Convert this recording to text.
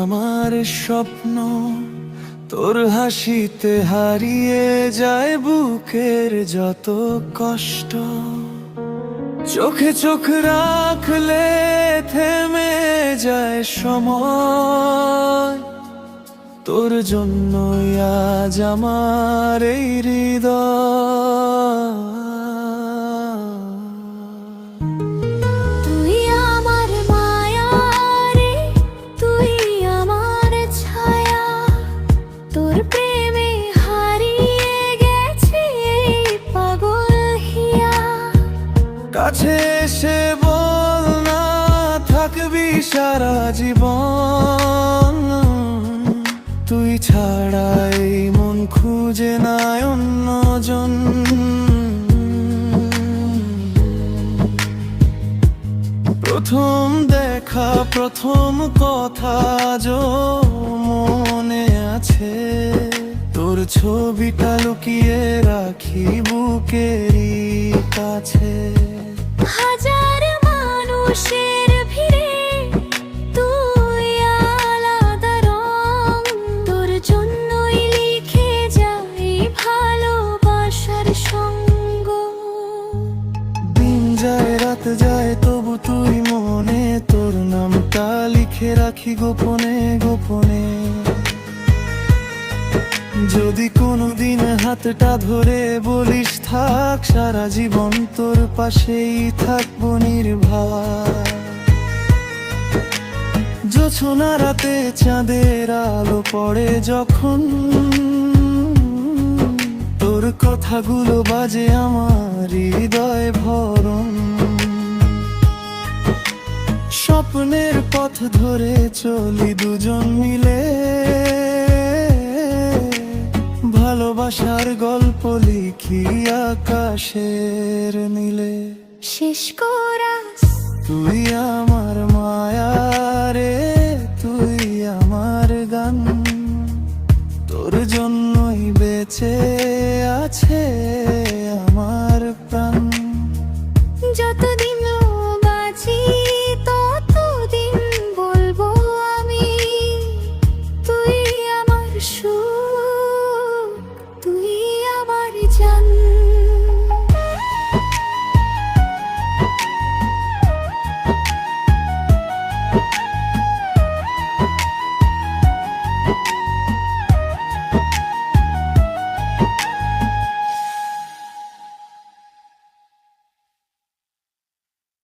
আমার স্বপ্ন, তোর হাসিতে হারিয়ে যায় বুকের যত কষ্ট। চোখে চোখ রাখলে থেমে যায় সময়, তোর জন্যই আজ আমার এই হৃদয়। তুই আমার মায়া রে, তুই আমার ছায়া, তোর প্রেমে হারিয়ে গেছে এই পাগল হিয়া। কাছে এসে বল না থাকবি সারা জীবন, তুই ছাড়া এই মন খুঁজে না অন্যজন। প্রথম দেখা প্রথম কথা আজও মনে আছে, তোর ছবিটা লুকিয়ে রাখি বুকেরই কাছে। হাজার মানুষের ভিড়ে তুই আলাদা রং, তোর জন্যই লিখে যাই ভালোবাসার সঙ্গ। দিন যায় রাত যায় তবু তুই মনে, তোর নামটা লিখে রাখি গোপনে গোপনে। যদি কোনোদিন হাতটা ধরে বলিস থাক সারা জীবন, তোর পাশেই থাকবো নির্ভয়। জোছনা রাতে চাঁদের আলো পড়ে যখন, তোর কথাগুলো বাজে আমার হৃদয় ভরণ। স্বপ্নের পথ ধরে চলি দুজন মিলে, ভালোবাসার গল্প লিখি আকাশের নীলে। শেষ কোরাস তুই আমার মায়া